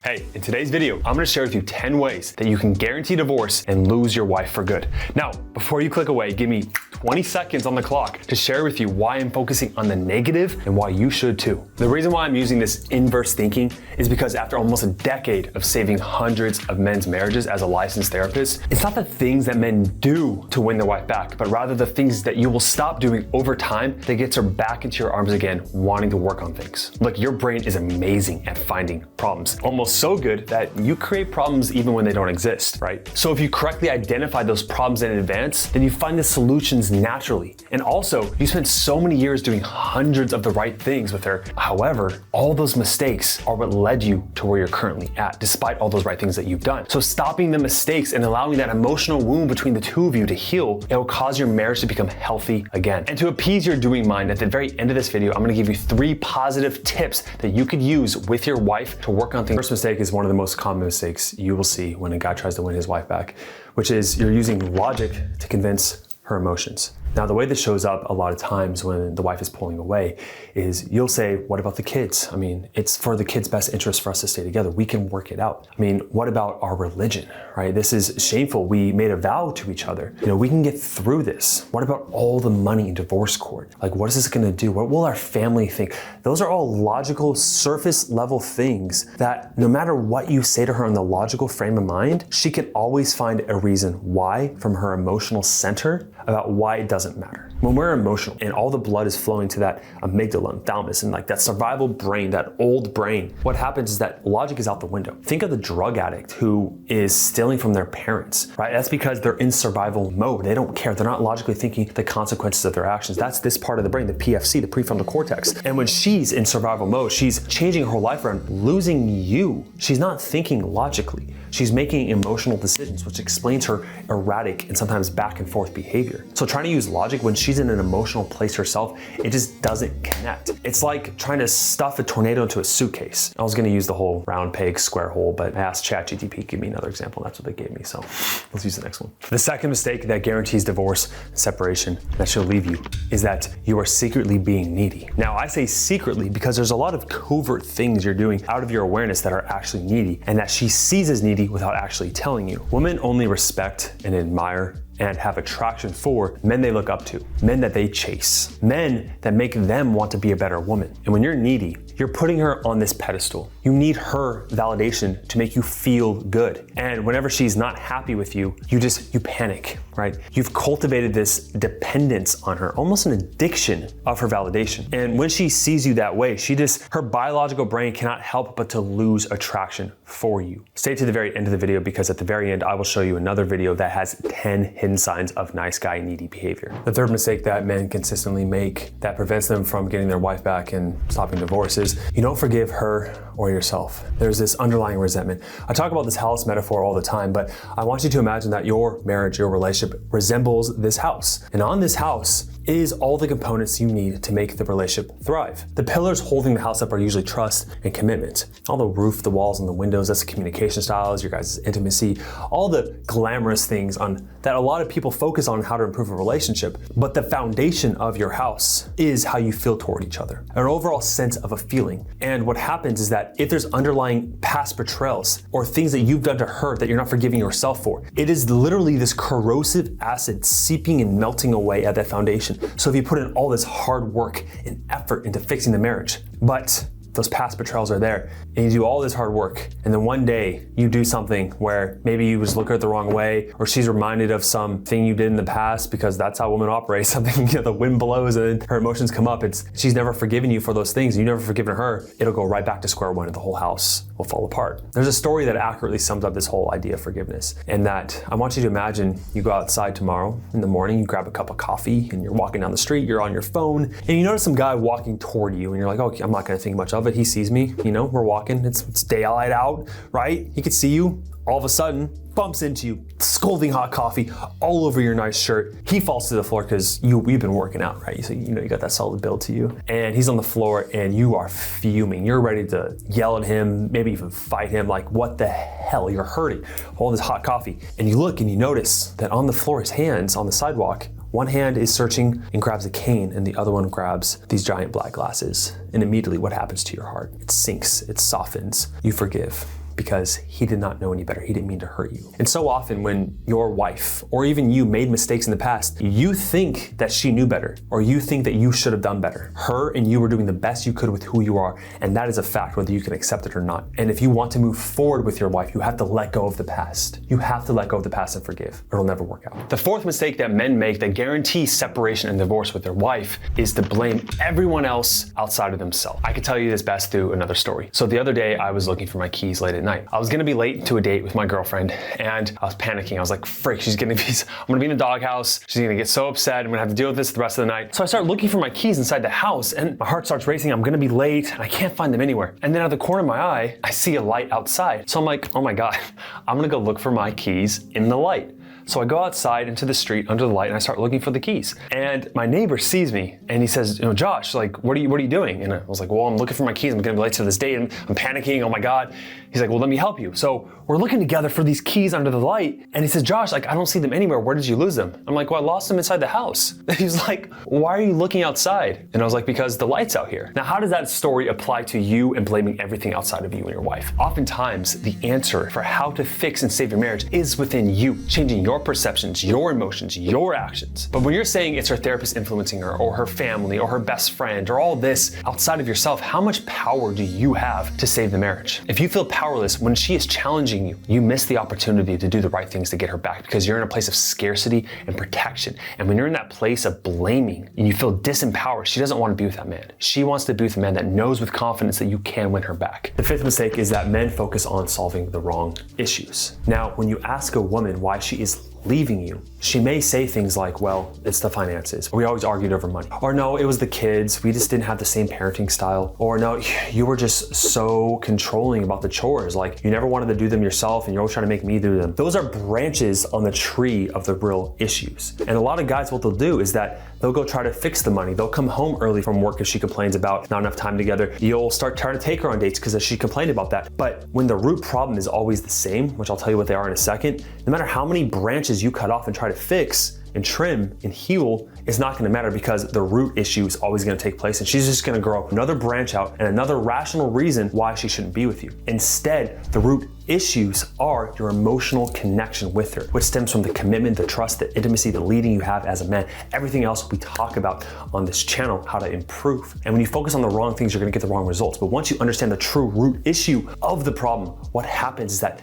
Hey, in today's video, I'm gonna share with you 10 ways that you can guarantee divorce and lose your wife for good. Now, before you click away, give me 20 seconds on the clock to share with you why I'm focusing on the negative and why you should too. The reason why I'm using this inverse thinking is because after almost a decade of saving hundreds of men's marriages as a licensed therapist, it's not the things that men do to win their wife back, but rather the things that you will stop doing over time that gets her back into your arms again, wanting to work on things. Look, your brain is amazing at finding problems. Almost so good that you create problems even when they don't exist, right? So if you correctly identify those problems in advance, then you find the solutions naturally. And also, you spent so many years doing hundreds of the right things with her. However, all those mistakes are what led you to where you're currently at, despite all those right things that you've done. So stopping the mistakes and allowing that emotional wound between the two of you to heal, it will cause your marriage to become healthy again. And to appease your doing mind, at the very end of this video, I'm gonna give you 3 positive tips that you could use with your wife to work on things. First mistake is one of the most common mistakes you will see when a guy tries to win his wife back, which is you're using logic to convince her emotions. Now, the way this shows up a lot of times when the wife is pulling away is you'll say, what about the kids? I mean, it's for the kids' best interest for us to stay together. We can work it out. I mean, what about our religion, right? This is shameful. We made a vow to each other. You know, we can get through this. What about all the money in divorce court? Like, what is this gonna do? What will our family think? Those are all logical, surface level things that no matter what you say to her in the logical frame of mind, she can always find a reason why from her emotional center about why it doesn't matter. When we're emotional and all the blood is flowing to that amygdala and thalamus and like that survival brain, that old brain, what happens is that logic is out the window. Think of the drug addict who is stealing from their parents, right? That's because they're in survival mode. They don't care. They're not logically thinking the consequences of their actions. That's this part of the brain, the PFC, the prefrontal cortex. And when she's in survival mode, she's changing her life around, losing you. She's not thinking logically. She's making emotional decisions, which explains her erratic and sometimes back and forth behavior. So trying to use logic when she's in an emotional place herself, it just doesn't connect. It's like trying to stuff a tornado into a suitcase. I was gonna use the whole round peg, square hole, but I asked ChatGPT, give me another example, and that's what they gave me. So let's use the next one. The second mistake that guarantees divorce, separation, that she'll leave you, is that you are secretly being needy. Now, I say secretly because there's a lot of covert things you're doing out of your awareness that are actually needy, and that she sees as needy without actually telling you. Women only respect and admire and have attraction for men they look up to, men that they chase, men that make them want to be a better woman. And when you're needy, you're putting her on this pedestal. You need her validation to make you feel good. And whenever she's not happy with you, you panic, right? You've cultivated this dependence on her, almost an addiction of her validation. And when she sees you that way, her biological brain cannot help but to lose attraction for you. Stay to the very end of the video because at the very end, I will show you another video that has 10 hidden signs of nice guy needy behavior. The third mistake that men consistently make that prevents them from getting their wife back and stopping divorce is you don't forgive her or yourself. There's this underlying resentment. I talk about this house metaphor all the time, but I want you to imagine that your marriage, your relationship resembles this house. And on this house is all the components you need to make the relationship thrive. The pillars holding the house up are usually trust and commitment. All the roof, the walls, and the windows, that's the communication styles, your guys' intimacy, all the glamorous things that a lot of people focus on how to improve a relationship. But the foundation of your house is how you feel toward each other, an overall sense of a feeling. And what happens is that if there's underlying past betrayals or things that you've done to her that you're not forgiving yourself for, it is literally this corrosive acid seeping and melting away at that foundation. So if you put in all this hard work and effort into fixing the marriage, but those past betrayals are there, and you do all this hard work, and then one day you do something where maybe you just look at her the wrong way, or she's reminded of something you did in the past, because that's how women operate. Something, the wind blows and her emotions come up. She's never forgiven you for those things, and you've never forgiven her. It'll go right back to square one, and the whole house will fall apart. There's a story that accurately sums up this whole idea of forgiveness, and that I want you to imagine you go outside tomorrow in the morning, you grab a cup of coffee, and you're walking down the street, you're on your phone, and you notice some guy walking toward you, and you're like, okay, I'm not gonna think much of it. He sees me, we're walking, it's daylight out, right? He could see you. All of a sudden, bumps into you, scalding hot coffee all over your nice shirt. He falls to the floor because you've been working out, right? So you got that solid build to you. And he's on the floor and you are fuming. You're ready to yell at him, maybe even fight him, like, what the hell? You're hurting. All this hot coffee. And you look and you notice that on the floor, his hands on the sidewalk, one hand is searching and grabs a cane, and the other one grabs these giant black glasses. And immediately what happens to your heart? It sinks, it softens, you forgive. because he did not know any better. He didn't mean to hurt you. And so often when your wife or even you made mistakes in the past, you think that she knew better, or you think that you should have done better. Her and you were doing the best you could with who you are, and that is a fact, whether you can accept it or not. And if you want to move forward with your wife, you have to let go of the past. You have to let go of the past and forgive, or it'll never work out. The fourth mistake that men make that guarantees separation and divorce with their wife is to blame everyone else outside of themselves. I can tell you this best through another story. So the other day I was looking for my keys late at night. I was gonna be late to a date with my girlfriend and I was panicking. I was like, frick, I'm gonna be in the doghouse. She's gonna get so upset. I'm gonna have to deal with this the rest of the night. So I start looking for my keys inside the house and my heart starts racing. I'm gonna be late and I can't find them anywhere. And then out of the corner of my eye, I see a light outside. So I'm like, oh my God, I'm gonna go look for my keys in the light. So I go outside into the street under the light and I start looking for the keys. And my neighbor sees me and he says, Josh, like, what are you doing? And I was like, well, I'm looking for my keys. I'm gonna be late to this date and I'm panicking, oh my God. He's like, well, let me help you. So we're looking together for these keys under the light. And he says, Josh, like, I don't see them anywhere. Where did you lose them? I'm like, well, I lost them inside the house. And he's like, why are you looking outside? And I was like, because the light's out here. Now, how does that story apply to you and blaming everything outside of you and your wife? Oftentimes, the answer for how to fix and save your marriage is within you, changing your perceptions, your emotions, your actions. But when you're saying it's her therapist influencing her, or her family, or her best friend, or all this outside of yourself, how much power do you have to save the marriage? If you feel powerless when she is challenging you, you miss the opportunity to do the right things to get her back because you're in a place of scarcity and protection. And when you're in that place of blaming and you feel disempowered, she doesn't want to be with that man. She wants to be with a man that knows with confidence that you can win her back. The fifth mistake is that men focus on solving the wrong issues. Now, when you ask a woman why she is leaving you, she may say things like, well, it's the finances. We always argued over money. Or no, it was the kids. We just didn't have the same parenting style. Or no, you were just so controlling about the chores. Like you never wanted to do them yourself and you're always trying to make me do them. Those are branches on the tree of the real issues. And a lot of guys, what they'll do is that they'll go try to fix the money. They'll come home early from work if she complains about not enough time together. You'll start trying to take her on dates because she complained about that. But when the root problem is always the same, which I'll tell you what they are in a second, no matter how many branches you cut off and try to fix and trim and heal, it's not gonna matter because the root issue is always gonna take place and she's just gonna grow another branch out and another rational reason why she shouldn't be with you. Instead, the root issues are your emotional connection with her, which stems from the commitment, the trust, the intimacy, the leading you have as a man, everything else we talk about on this channel, how to improve. And when you focus on the wrong things, you're gonna get the wrong results. But once you understand the true root issue of the problem, what happens is that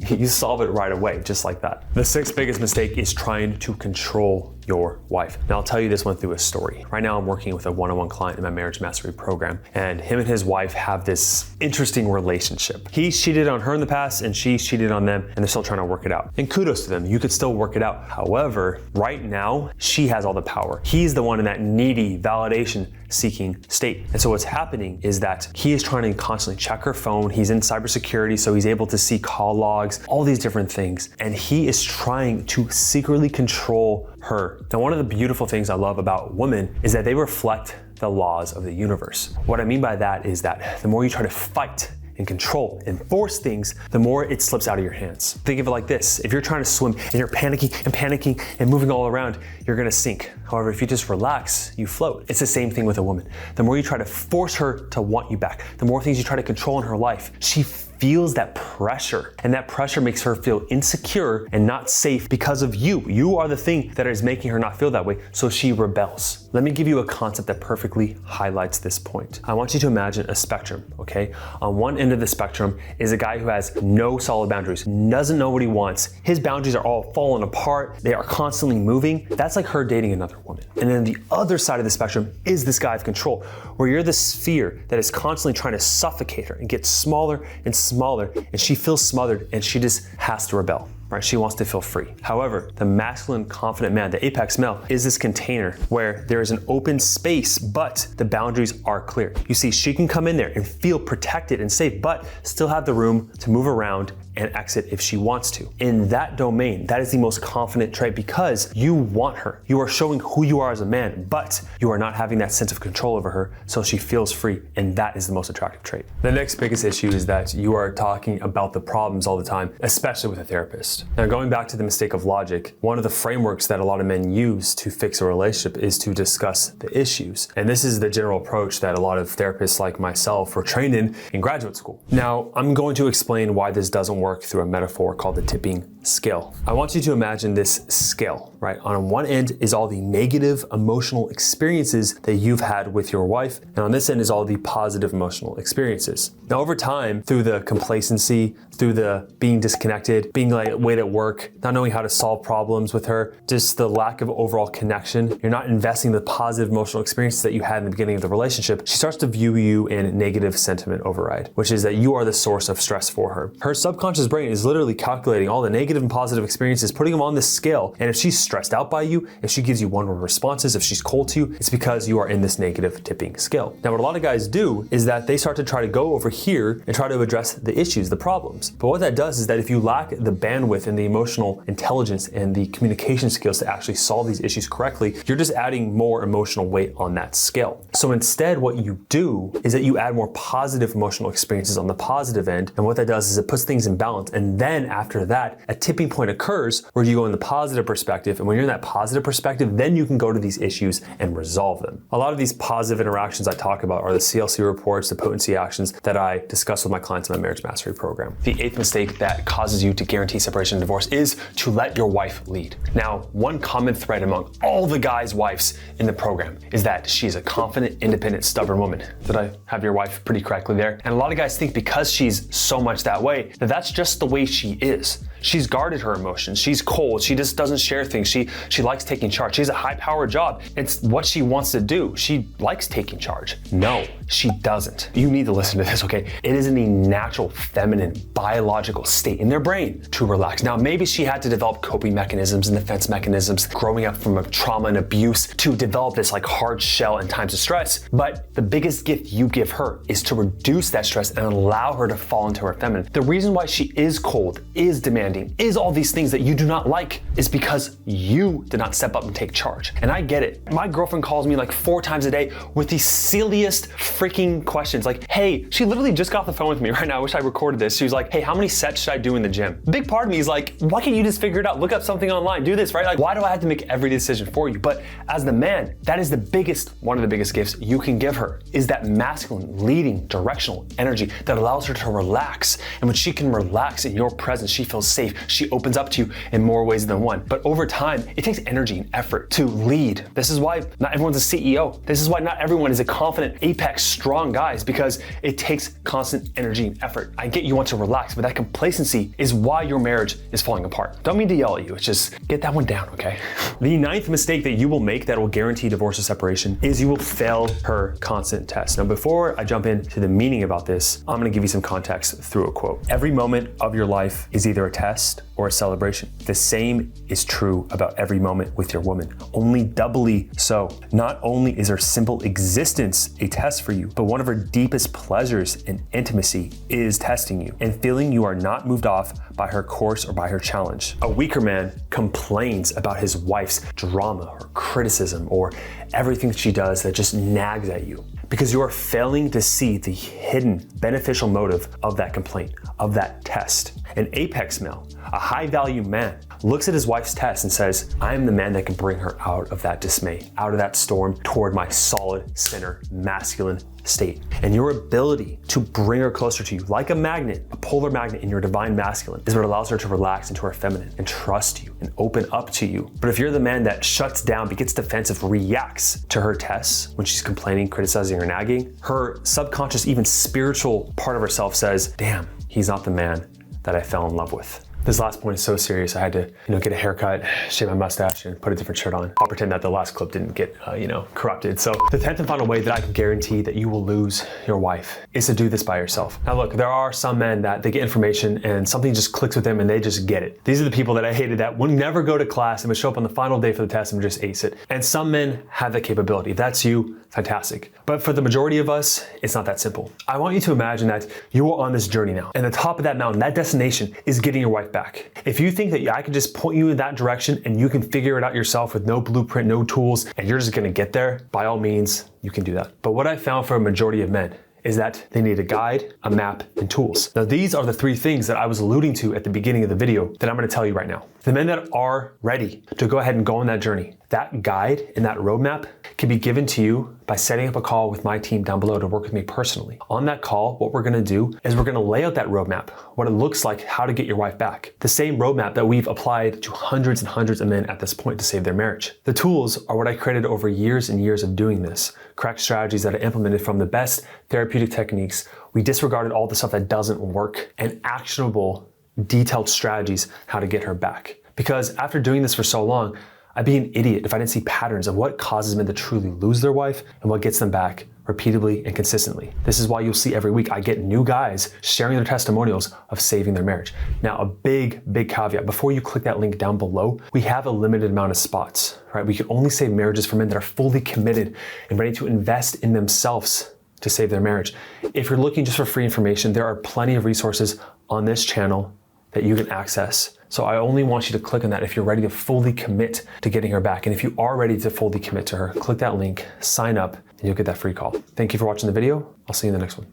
you solve it right away, just like that. The sixth biggest mistake is trying to control your wife. Now I'll tell you this one through a story. Right now I'm working with a one-on-one client in my marriage mastery program, and him and his wife have this interesting relationship. He's cheated on her in the past and she's cheated on them, and they're still trying to work it out. And kudos to them, you could still work it out. However, right now, she has all the power. He's the one in that needy, validation seeking state. And so what's happening is that he is trying to constantly check her phone. He's in cybersecurity, so he's able to see call logs, all these different things. And he is trying to secretly control her. Now, one of the beautiful things I love about women is that they reflect the laws of the universe. What I mean by that is that the more you try to fight and control and force things, the more it slips out of your hands. Think of it like this. If you're trying to swim and you're panicking and moving all around, you're gonna sink. However, if you just relax, you float. It's the same thing with a woman. The more you try to force her to want you back, the more things you try to control in her life, she feels that pressure, and that pressure makes her feel insecure and not safe because of you. You are the thing that is making her not feel that way, so she rebels. Let me give you a concept that perfectly highlights this point. I want you to imagine a spectrum, okay? On one end of the spectrum is a guy who has no solid boundaries, doesn't know what he wants. His boundaries are all falling apart. They are constantly moving. That's like her dating another woman. And then the other side of the spectrum is this guy of control, where you're the sphere that is constantly trying to suffocate her and get smaller and smaller, and she feels smothered and she just has to rebel. Right? She wants to feel free. However, the masculine, confident man, the apex male, is this container where there is an open space, but the boundaries are clear. You see, she can come in there and feel protected and safe, but still have the room to move around and exit if she wants to. In that domain, that is the most confident trait because you want her. You are showing who you are as a man, but you are not having that sense of control over her, so she feels free, and that is the most attractive trait. The next biggest issue is that you are talking about the problems all the time, especially with a therapist. trust. Now, going back to the mistake of logic, one of the frameworks that a lot of men use to fix a relationship is to discuss the issues. And this is the general approach that a lot of therapists like myself were trained in graduate school. Now, I'm going to explain why this doesn't work through a metaphor called the tipping scale. I want you to imagine this scale, right? On one end is all the negative emotional experiences that you've had with your wife, and on this end is all the positive emotional experiences. Now, over time, through the complacency, through the being disconnected, being like late at work, not knowing how to solve problems with her, just the lack of overall connection, you're not investing the positive emotional experiences that you had in the beginning of the relationship, she starts to view you in negative sentiment override, which is that you are the source of stress for her. Her subconscious brain is literally calculating all the negative and positive experiences, putting them on this scale, and if she's stressed out by you, if she gives you one-word responses, if she's cold to you, it's because you are in this negative tipping scale. Now, what a lot of guys do is that they start to try to go over here and try to address the issues, the problems. But what that does is that if you lack the bandwidth and the emotional intelligence and the communication skills to actually solve these issues correctly, you're just adding more emotional weight on that scale. So instead, what you do is that you add more positive emotional experiences on the positive end, and what that does is it puts things in balance, and then after that, a tipping point occurs where you go in the positive perspective, and when you're in that positive perspective, then you can go to these issues and resolve them. A lot of these positive interactions I talk about are the CLC reports, the potency actions that I discuss with my clients in my marriage mastery program. The eighth mistake that causes you to guarantee separation and divorce is to let your wife lead. Now, one common thread among all the guys' wives in the program is that she's a confident, independent, stubborn woman. Did I have your wife pretty correctly there? And a lot of guys think because she's so much that way, that that's just the way she is. She's guarded her emotions. She's cold. She just doesn't share things. She likes taking charge. She has a high-powered job. It's what she wants to do. She likes taking charge. No, she doesn't. You need to listen to this, okay? It is in the natural, feminine, biological state in their brain to relax. Now, maybe she had to develop coping mechanisms and defense mechanisms growing up from a trauma and abuse to develop this like hard shell in times of stress. But the biggest gift you give her is to reduce that stress and allow her to fall into her feminine. The reason why she is cold, is demanding, is all these things that you do not like is because you did not step up and take charge. And I get it. My girlfriend calls me like 4 times a day with the silliest freaking questions. Like, hey, she literally just got off the phone with me right now. I wish I recorded this. She was like, hey, how many sets should I do in the gym? Big part of me is like, why can't you just figure it out? Look up something online, do this, right? Like, why do I have to make every decision for you? But as the man, that is one of the biggest gifts you can give her is that masculine, leading, directional energy that allows her to relax. And when she can relax in your presence, she feels safe. She opens up to you in more ways than one. But over time, it takes energy and effort to lead. This is why not everyone's a CEO. This is why not everyone is a confident, apex, strong guy, is because it takes constant energy and effort. I get you want to relax, but that complacency is why your marriage is falling apart. Don't mean to yell at you. It's just get that one down, okay? The ninth mistake that you will make that will guarantee divorce or separation is you will fail her constant test. Now, before I jump into the meaning about this, I'm gonna give you some context through a quote. Every moment of your life is either a test or a celebration. The same is true about every moment with your woman, only doubly so. Not only is her simple existence a test for you, but one of her deepest pleasures in intimacy is testing you and feeling you are not moved off by her course or by her challenge. A weaker man complains about his wife's drama or criticism or everything she does that just nags at you, because you are failing to see the hidden beneficial motive of that complaint, of that test. An apex male, a high-value man, looks at his wife's test and says, I am the man that can bring her out of that dismay, out of that storm, toward my solid center, masculine state. And your ability to bring her closer to you, like a magnet, a polar magnet in your divine masculine, is what allows her to relax into her feminine and trust you and open up to you. But if you're the man that shuts down, gets defensive, reacts to her tests when she's complaining, criticizing, or nagging, her subconscious, even spiritual part of herself says, damn, he's not the man that I fell in love with. This last point is so serious. I had to, get a haircut, shave my mustache, and put a different shirt on. I'll pretend that the last clip didn't get, corrupted. So the 10th and final way that I can guarantee that you will lose your wife is to do this by yourself. Now look, there are some men that they get information and something just clicks with them and they just get it. These are the people that I hated that would never go to class and would show up on the final day for the test and would just ace it. And some men have that capability. If that's you, fantastic. But for the majority of us, it's not that simple. I want you to imagine that you are on this journey now, and the top of that mountain, that destination, is getting your wife back. If you think that I can just point you in that direction and you can figure it out yourself with no blueprint, no tools, and you're just gonna get there, by all means, you can do that. But what I found for a majority of men is that they need a guide, a map, and tools. Now, these are the three things that I was alluding to at the beginning of the video that I'm gonna tell you right now. The men that are ready to go ahead and go on that journey, that guide and that roadmap can be given to you by setting up a call with my team down below to work with me personally. On that call, what we're gonna do is we're gonna lay out that roadmap, what it looks like, how to get your wife back. The same roadmap that we've applied to hundreds and hundreds of men at this point to save their marriage. The tools are what I created over years and years of doing this. Correct strategies that I implemented from the best therapeutic techniques. We disregarded all the stuff that doesn't work, and actionable, detailed strategies how to get her back. Because after doing this for so long, I'd be an idiot if I didn't see patterns of what causes men to truly lose their wife and what gets them back repeatedly and consistently. This is why you'll see every week I get new guys sharing their testimonials of saving their marriage. Now, a big caveat, before you click that link down below, we have a limited amount of spots, right? We can only save marriages for men that are fully committed and ready to invest in themselves to save their marriage. If you're looking just for free information, there are plenty of resources on this channel that you can access. So I only want you to click on that if you're ready to fully commit to getting her back. And if you are ready to fully commit to her, click that link, sign up, and you'll get that free call. Thank you for watching the video. I'll see you in the next one.